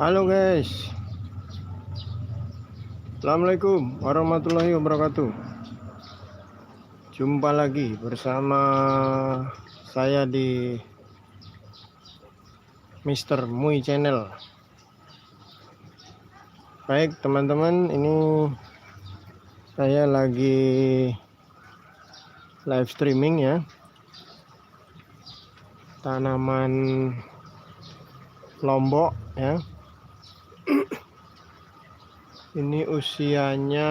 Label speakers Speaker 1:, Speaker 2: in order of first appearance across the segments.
Speaker 1: Halo guys, Assalamualaikum warahmatullahi wabarakatuh. Jumpa lagi bersama saya di Mr. Mui Channel. Baik teman-teman, ini saya lagi live streaming ya, tanaman lombok ya. Ini usianya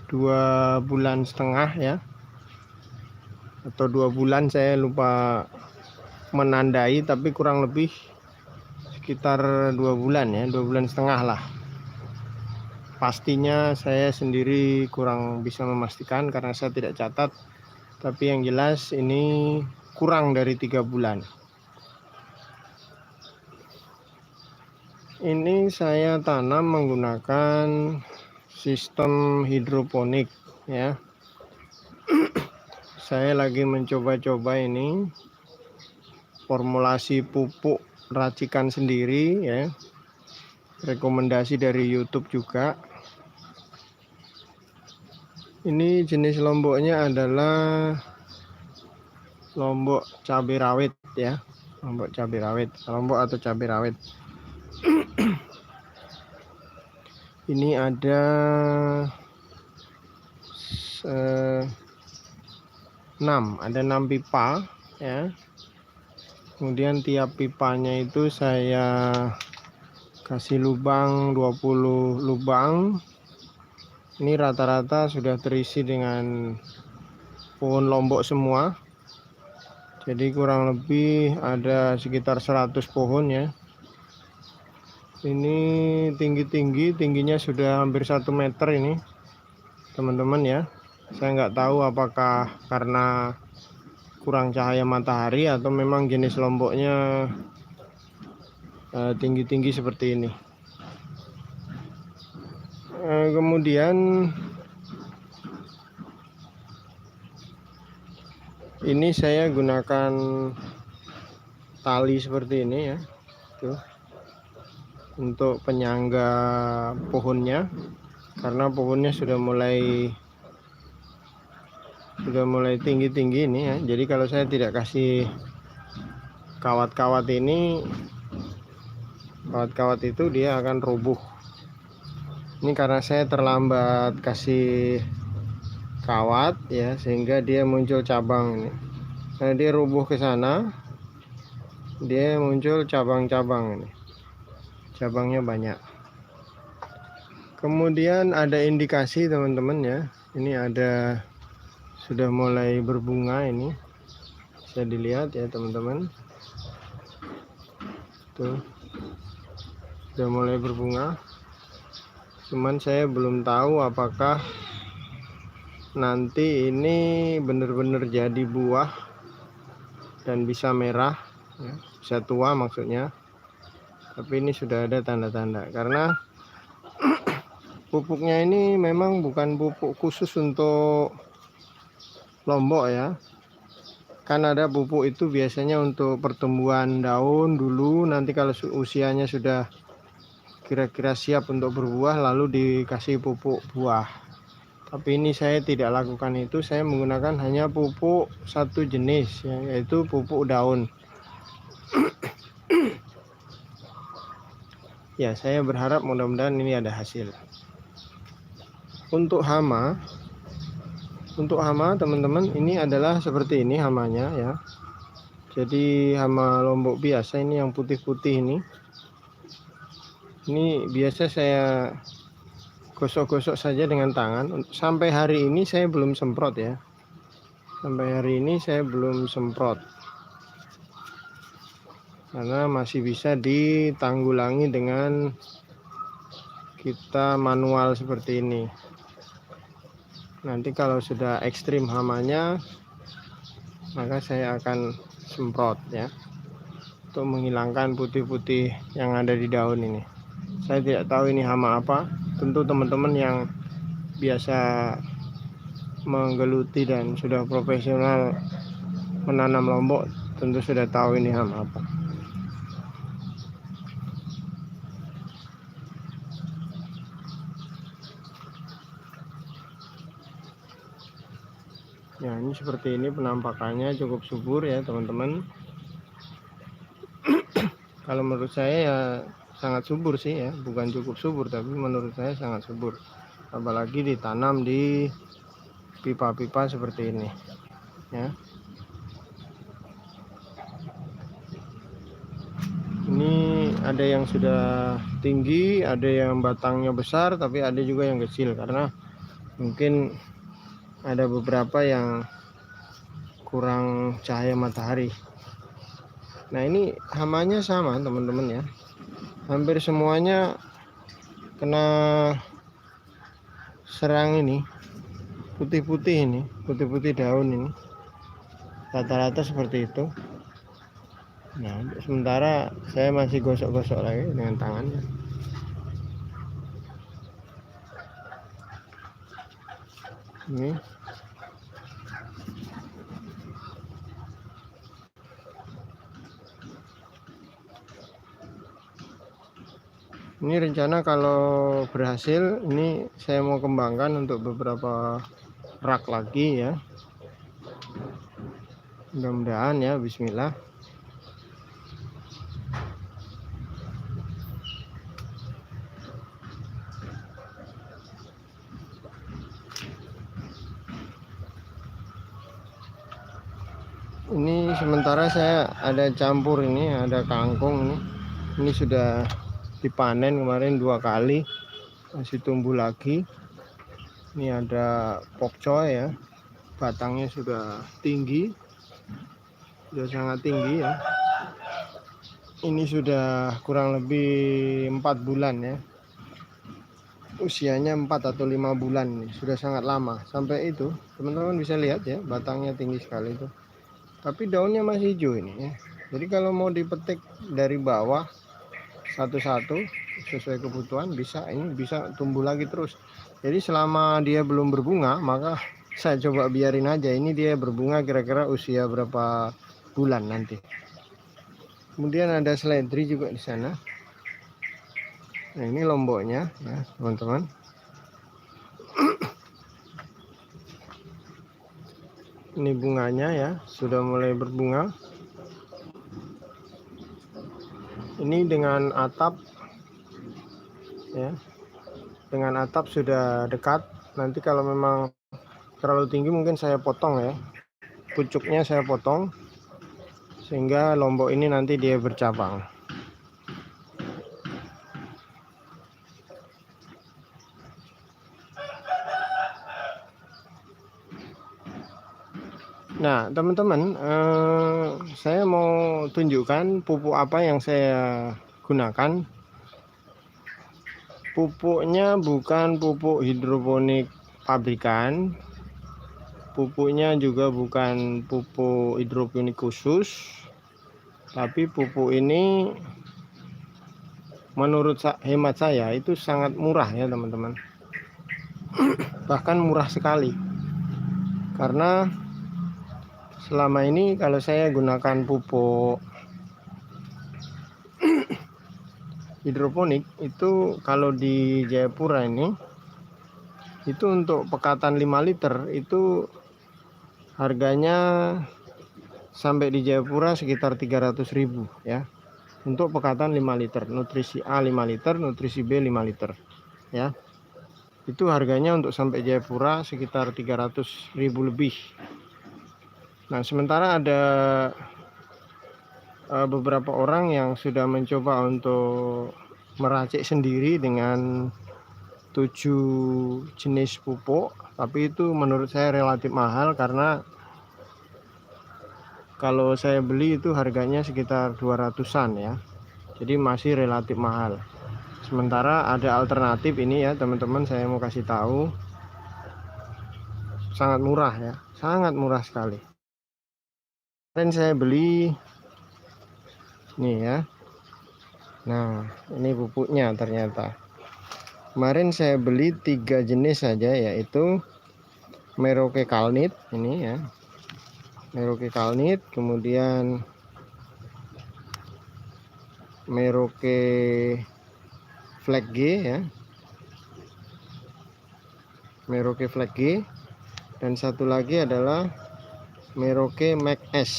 Speaker 1: 2,5 bulan ya, atau 2 bulan, saya lupa menandai, tapi kurang lebih sekitar 2 bulan ya, 2,5 bulan lah. Pastinya saya sendiri kurang bisa memastikan karena saya tidak catat, tapi yang jelas ini kurang dari 3 bulan. Ini saya tanam menggunakan sistem hidroponik ya. Saya lagi mencoba-coba ini formulasi pupuk racikan sendiri ya, rekomendasi dari YouTube juga. Ini jenis lomboknya adalah lombok cabai rawit ya, lombok cabai rawit, lombok atau cabai rawit. Ini ada 6 pipa ya. Kemudian tiap pipanya itu saya kasih lubang 20 lubang. Ini rata-rata sudah terisi dengan pohon lombok semua. Jadi kurang lebih ada sekitar 100 pohon ya. Ini tingginya sudah hampir 1 meter ini teman-teman ya. Saya nggak tahu apakah karena kurang cahaya matahari atau memang jenis lomboknya tinggi seperti ini. Kemudian ini saya gunakan tali seperti ini ya, tuh, untuk penyangga pohonnya, karena pohonnya sudah mulai tinggi ini ya. Jadi kalau saya tidak kasih kawat-kawat ini, kawat-kawat itu dia akan rubuh. Ini karena saya terlambat kasih kawat ya, sehingga dia muncul cabang ini. Nah, dia rubuh ke sana, dia muncul cabang-cabang ini. Cabangnya banyak. Kemudian ada indikasi teman-teman ya. Ini ada sudah mulai berbunga ini. Bisa dilihat ya teman-teman. Tuh. Sudah mulai berbunga. Cuman saya belum tahu apakah nanti ini benar-benar jadi buah dan bisa merah ya, bisa tua maksudnya. Tapi ini sudah ada tanda-tanda, karena pupuknya ini memang bukan pupuk khusus untuk lombok ya. Kan ada pupuk itu biasanya untuk pertumbuhan daun dulu, nanti kalau usianya sudah kira-kira siap untuk berbuah lalu dikasih pupuk buah. Tapi ini saya tidak lakukan itu, saya menggunakan hanya pupuk satu jenis ya, yaitu pupuk daun. Ya, saya berharap mudah-mudahan ini ada hasil. Untuk hama teman-teman, ini adalah seperti ini hamanya ya. Jadi hama lombok biasa ini yang putih-putih ini. Ini biasa saya gosok-gosok saja dengan tangan. Sampai hari ini saya belum semprot ya. Sampai hari ini saya belum semprot, karena masih bisa ditanggulangi dengan kita manual seperti ini. Nanti kalau sudah ekstrim hamanya, maka saya akan semprot ya, untuk menghilangkan putih-putih yang ada di daun ini. Saya tidak tahu ini hama apa. Tentu teman-teman yang biasa menggeluti dan sudah profesional menanam lombok tentu sudah tahu ini hama apa. Ya, ini seperti ini penampakannya, cukup subur ya teman-teman. Kalau menurut saya ya sangat subur sih ya, bukan cukup subur tapi menurut saya sangat subur. Apalagi ditanam di pipa-pipa seperti ini ya. Ini ada yang sudah tinggi, ada yang batangnya besar, tapi ada juga yang kecil karena mungkin ada beberapa yang kurang cahaya matahari. Nah, ini hamanya sama teman-teman ya, hampir semuanya kena serang ini, putih-putih ini, putih-putih daun ini, rata-rata seperti itu. Nah, sementara saya masih gosok-gosok lagi dengan tangannya. Ini rencana kalau berhasil, ini saya mau kembangkan untuk beberapa rak lagi ya. Mudah-mudahan ya, bismillah. Ini sementara saya ada campur ini, ada kangkung ini. Ini sudah dipanen kemarin 2 kali, masih tumbuh lagi. Ini ada pokcoy ya, batangnya sudah tinggi, sudah sangat tinggi ya. Ini sudah kurang lebih 4 bulan ya, usianya 4 atau 5 bulan ini, sudah sangat lama. Sampai itu teman-teman bisa lihat ya, batangnya tinggi sekali itu, tapi daunnya masih hijau ini ya. Jadi kalau mau dipetik dari bawah satu-satu sesuai kebutuhan bisa, ini bisa tumbuh lagi terus. Jadi selama dia belum berbunga, maka saya coba biarin aja. Ini dia berbunga kira-kira usia berapa bulan nanti. Kemudian ada seledri juga di sana. Nah, ini lomboknya ya teman-teman. Ini bunganya ya, sudah mulai berbunga. Ini dengan atap ya, dengan atap sudah dekat. Nanti kalau memang terlalu tinggi mungkin saya potong ya, pucuknya saya potong sehingga lombok ini nanti dia bercabang. Nah teman-teman, saya mau tunjukkan pupuk apa yang saya gunakan. Pupuknya bukan pupuk hidroponik pabrikan, pupuknya juga bukan pupuk hidroponik khusus, tapi pupuk ini menurut hemat saya itu sangat murah ya teman-teman. Bahkan murah sekali, karena selama ini kalau saya gunakan pupuk hidroponik itu, kalau di Jayapura ini itu untuk pekatan 5 liter itu harganya sampai di Jayapura sekitar 300.000 ya, untuk pekatan 5 liter, nutrisi A 5 liter, nutrisi B 5 liter ya. Itu harganya untuk sampai Jayapura sekitar 300.000 lebih. Nah sementara ada beberapa orang yang sudah mencoba untuk meracik sendiri dengan 7 jenis pupuk, tapi itu menurut saya relatif mahal, karena kalau saya beli itu harganya sekitar 200-an ya, jadi masih relatif mahal. Sementara ada alternatif ini ya teman-teman, saya mau kasih tahu, sangat murah ya, sangat murah sekali. Kemarin saya beli nih ya, nah ini pupuknya. Ternyata kemarin saya beli 3 jenis saja, yaitu Meroke Kalnit ini ya, Meroke Kalnit, kemudian Meroke Flag G ya, Meroke Flag G, dan satu lagi adalah Merauke Max S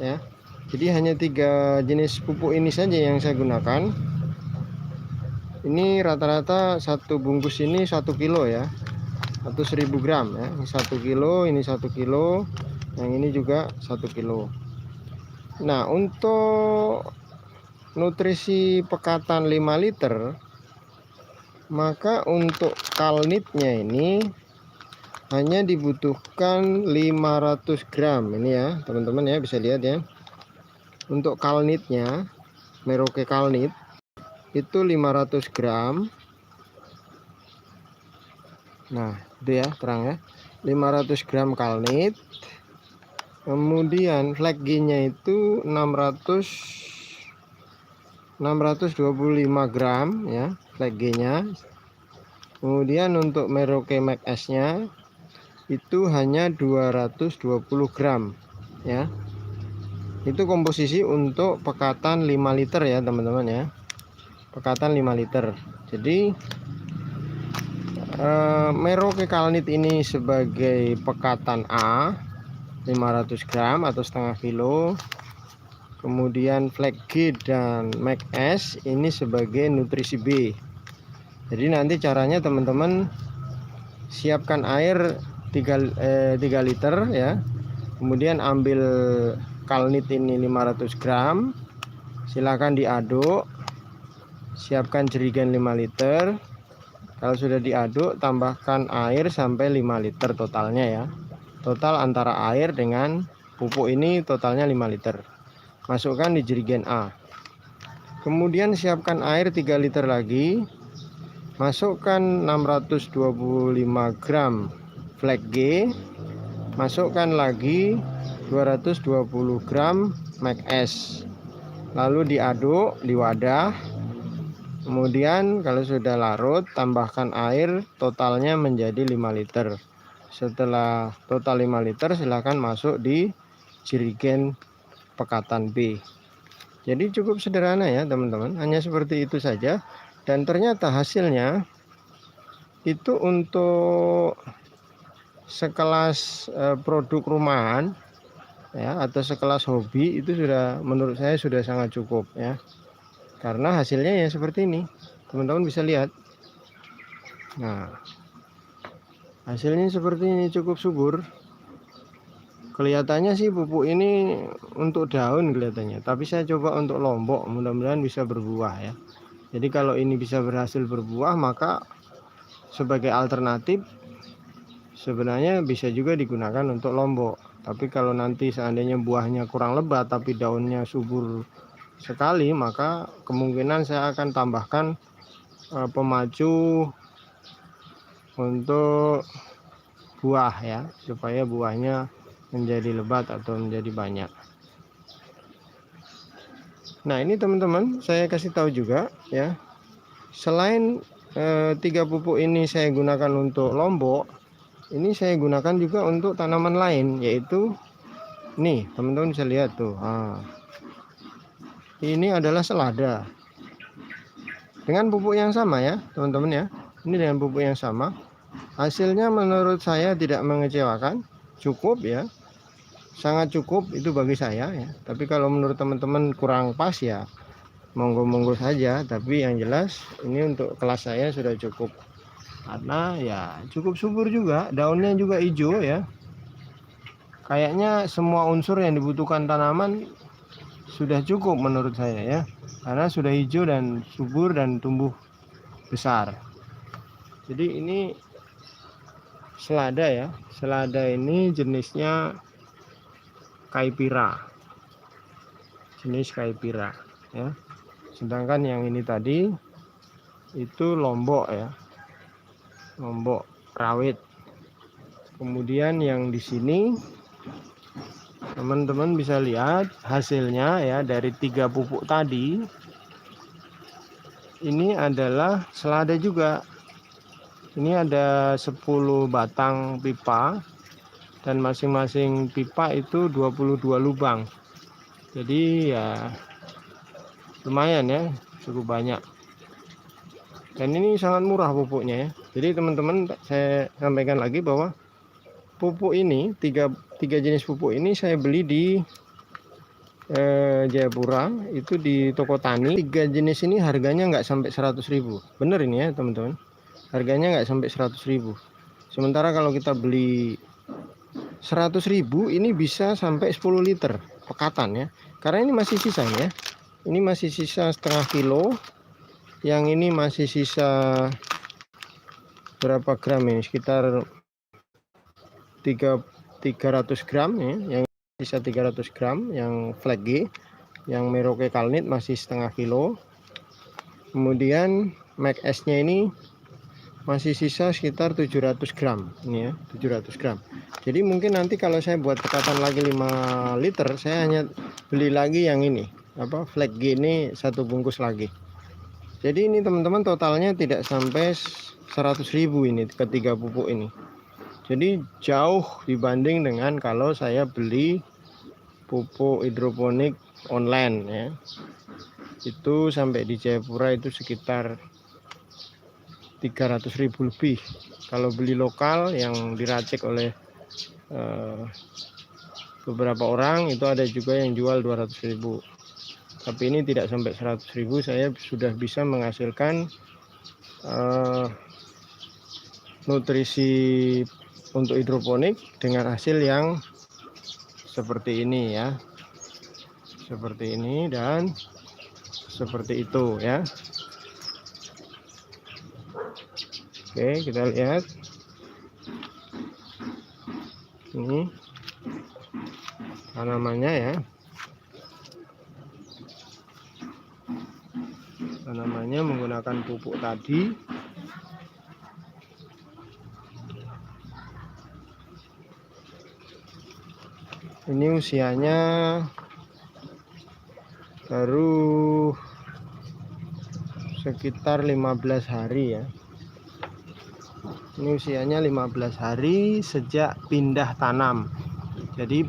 Speaker 1: ya. Jadi hanya 3 jenis pupuk ini saja yang saya gunakan. Ini rata-rata satu bungkus ini 1 kilo ya, atau 1000 gram ya. Ini 1 kilo, ini 1 kilo, yang ini juga 1 kilo. Nah, untuk nutrisi pekatan 5 liter, maka untuk kalnitnya ini hanya dibutuhkan 500 gram ini ya teman-teman ya, bisa lihat ya. Untuk kalnitnya, Merauke kalnit itu 500 gram. Nah itu ya, terang ya, 500 gram kalnit. Kemudian flagginya itu 625 gram ya flagginya. Kemudian untuk Merauke Max S nya itu hanya 220 gram ya. Itu komposisi untuk pekatan 5 liter ya teman-teman ya, pekatan 5 liter. Jadi Merauke kalnit ini sebagai pekatan A 500 gram atau setengah kilo. Kemudian Flag G dan Max S ini sebagai nutrisi B. Jadi nanti caranya teman-teman siapkan air 3 liter ya. Kemudian ambil kalnit ini 500 gram, silahkan diaduk, siapkan jerigen 5 liter. Kalau sudah diaduk, tambahkan air sampai 5 liter totalnya ya. Total antara air dengan pupuk ini totalnya 5 liter. Masukkan di jerigen A. Kemudian siapkan air 3 liter lagi, masukkan 625 gram Flag G, masukkan lagi 220 gram Max S, lalu diaduk di wadah. Kemudian kalau sudah larut, tambahkan air, totalnya menjadi 5 liter. Setelah total 5 liter, silahkan masuk di jerigen pekatan B. Jadi cukup sederhana ya teman-teman, hanya seperti itu saja. Dan ternyata hasilnya itu untuk sekelas produk rumahan ya, atau sekelas hobi, itu sudah, menurut saya sudah sangat cukup ya, karena hasilnya ya seperti ini, teman-teman bisa lihat. Nah hasilnya seperti ini, cukup subur. Kelihatannya sih pupuk ini untuk daun kelihatannya, tapi saya coba untuk lombok, mudah-mudahan bisa berbuah ya. Jadi kalau ini bisa berhasil berbuah, maka sebagai alternatif sebenarnya bisa juga digunakan untuk lombok. Tapi kalau nanti seandainya buahnya kurang lebat tapi daunnya subur sekali, maka kemungkinan saya akan tambahkan pemacu untuk buah ya, supaya buahnya menjadi lebat atau menjadi banyak. Nah ini teman-teman, saya kasih tahu juga ya, selain 3 pupuk ini saya gunakan untuk lombok, ini saya gunakan juga untuk tanaman lain, yaitu nih teman-teman bisa lihat tuh. Ini adalah selada dengan pupuk yang sama ya teman-teman ya. Ini dengan pupuk yang sama. Hasilnya menurut saya tidak mengecewakan, cukup ya, sangat cukup itu bagi saya ya. Tapi kalau menurut teman-teman kurang pas ya monggo-monggo saja. Tapi yang jelas ini untuk kelas saya sudah cukup, karena ya cukup subur juga, daunnya juga hijau ya. Kayaknya semua unsur yang dibutuhkan tanaman sudah cukup menurut saya ya, karena sudah hijau dan subur dan tumbuh besar. Jadi ini selada ya, selada ini jenisnya Kaipira, jenis Kaipira ya. Sedangkan yang ini tadi itu lombok ya, lombok rawit. Kemudian yang di sini teman-teman bisa lihat hasilnya ya, dari 3 pupuk tadi ini adalah selada juga. Ini ada 10 batang pipa dan masing-masing pipa itu 22 lubang. Jadi ya lumayan ya, cukup banyak. Dan ini sangat murah pupuknya ya. Jadi teman-teman, saya sampaikan lagi bahwa pupuk ini, tiga jenis pupuk ini saya beli di Jayapura, itu di toko tani. 3 jenis ini harganya nggak sampai 100.000. Bener ini ya teman-teman, harganya nggak sampai 100.000. Sementara kalau kita beli 100.000 ini bisa sampai 10 liter pekatan ya, karena ini masih sisa ya. Ini masih sisa setengah kilo, yang ini masih sisa berapa gram ini, sekitar 300 gram ya, yang sisa 300 gram yang flag G. Yang Merauke Kalnit masih setengah kilo. Kemudian Mac S nya ini masih sisa sekitar 700 gram ini ya, 700 gram. Jadi mungkin nanti kalau saya buat pekatan lagi 5 liter, saya hanya beli lagi yang ini, apa, flag G ini 1 bungkus lagi. Jadi ini teman-teman totalnya tidak sampai 100.000 ini ketiga pupuk ini. Jadi jauh dibanding dengan kalau saya beli pupuk hidroponik online ya. Itu sampai di Jayapura itu sekitar 300.000 lebih. Kalau beli lokal yang diracik oleh beberapa orang, itu ada juga yang jual 200.000. Tapi ini tidak sampai 100.000, saya sudah bisa menghasilkan nutrisi untuk hidroponik dengan hasil yang seperti ini ya, seperti ini dan seperti itu ya. Oke, kita lihat ini tanamannya ya, tanamannya menggunakan pupuk tadi. Ini usianya baru sekitar 15 hari ya. Ini usianya 15 hari sejak pindah tanam. Jadi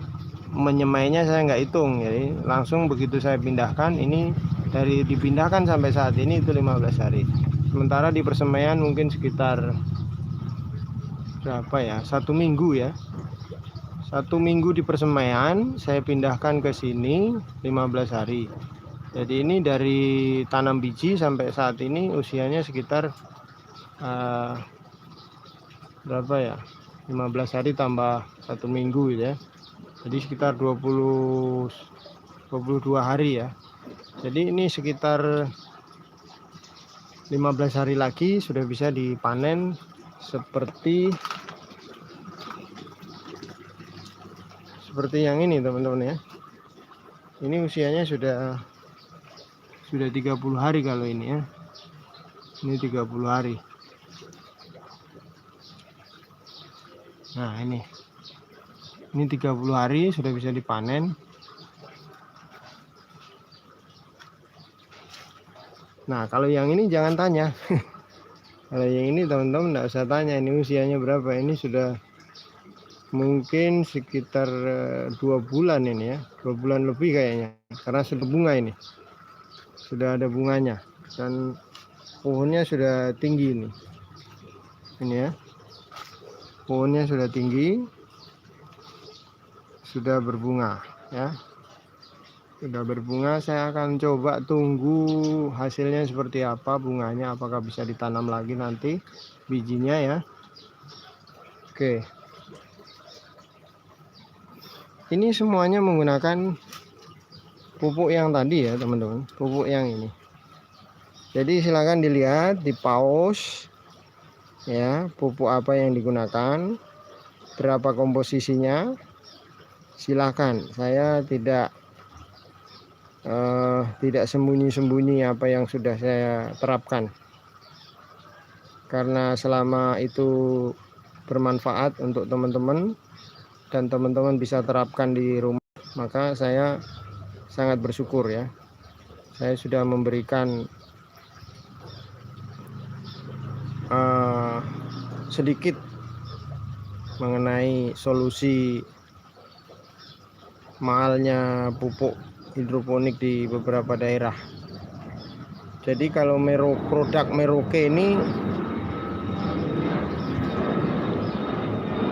Speaker 1: menyemainya saya nggak hitung, jadi langsung begitu saya pindahkan, ini dari dipindahkan sampai saat ini itu 15 hari. Sementara di persemaian mungkin sekitar berapa ya, 1 minggu ya. 1 minggu di persemaian, saya pindahkan ke sini 15 hari. Jadi ini dari tanam biji sampai saat ini usianya sekitar berapa ya, 15 hari tambah 1 minggu ya. Jadi sekitar 22 hari ya. Jadi ini sekitar 15 hari lagi sudah bisa dipanen seperti yang ini teman-teman ya. Ini usianya sudah 30 hari kalau ini ya. Ini 30 hari. Nah ini 30 hari sudah bisa dipanen. Nah kalau yang ini jangan tanya. Kalau yang ini teman-teman tidak usah tanya ini usianya berapa. Ini sudah mungkin sekitar 2 bulan ini ya, 2 bulan lebih kayaknya, karena sudah bunga ini, sudah ada bunganya dan pohonnya sudah tinggi ini ya, pohonnya sudah tinggi, sudah berbunga ya, sudah berbunga. Saya akan coba tunggu hasilnya seperti apa, bunganya apakah bisa ditanam lagi nanti bijinya ya. Oke, ini semuanya menggunakan pupuk yang tadi ya teman-teman, pupuk yang ini. Jadi silakan dilihat di pause ya, pupuk apa yang digunakan, berapa komposisinya. Silakan, saya tidak sembunyi-sembunyi apa yang sudah saya terapkan, karena selama itu bermanfaat untuk teman-teman dan teman-teman bisa terapkan di rumah, maka saya sangat bersyukur ya. Saya sudah memberikan sedikit mengenai solusi mahalnya pupuk hidroponik di beberapa daerah. Jadi kalau produk Merauke ini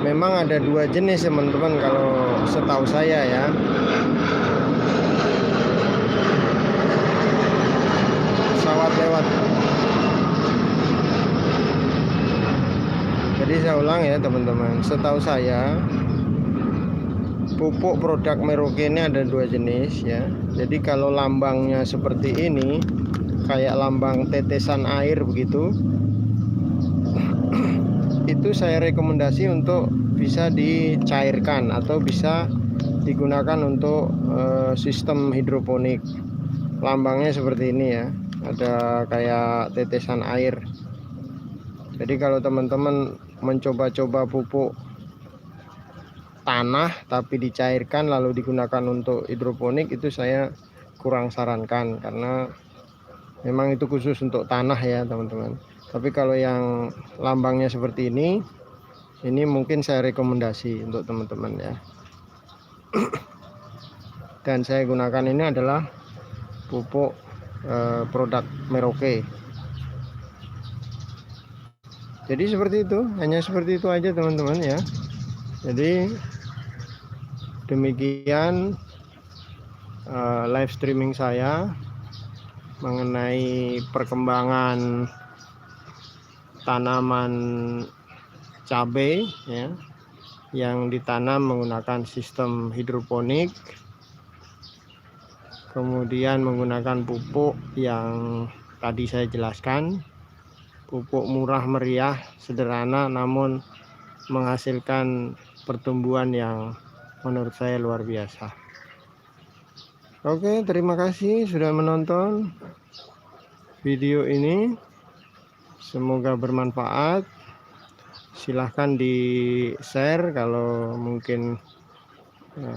Speaker 1: memang ada 2 jenis teman-teman kalau setahu saya ya. Pesawat lewat. Jadi saya ulang ya teman-teman, setahu saya pupuk produk Merauke ini ada 2 jenis ya. Jadi kalau lambangnya seperti ini, kayak lambang tetesan air begitu, itu saya rekomendasi untuk bisa dicairkan atau bisa digunakan untuk sistem hidroponik. Lambangnya seperti ini ya, ada kayak tetesan air. Jadi kalau teman-teman mencoba-coba pupuk tanah tapi dicairkan lalu digunakan untuk hidroponik, itu saya kurang sarankan karena memang itu khusus untuk tanah ya teman-teman. Tapi kalau yang lambangnya seperti ini mungkin saya rekomendasi untuk teman-teman ya. Dan saya gunakan ini adalah pupuk produk Merauke. Jadi seperti itu, hanya seperti itu aja teman-teman ya. Jadi demikian live streaming saya mengenai perkembangan tanaman cabai ya, yang ditanam menggunakan sistem hidroponik, kemudian menggunakan pupuk yang tadi saya jelaskan, pupuk murah meriah, sederhana, namun menghasilkan pertumbuhan yang menurut saya luar biasa. Oke, terima kasih sudah menonton video ini. Semoga bermanfaat. Silahkan di share kalau mungkin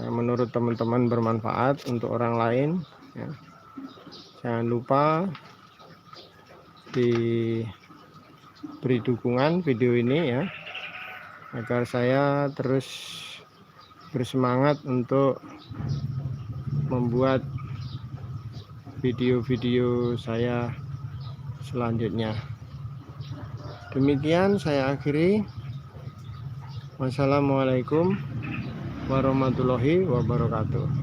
Speaker 1: menurut teman-teman bermanfaat untuk orang lain ya. Jangan lupa diberi dukungan video ini ya, agar saya terus bersemangat untuk membuat video-video saya selanjutnya. Demikian saya akhiri. Wassalamualaikum warahmatullahi wabarakatuh.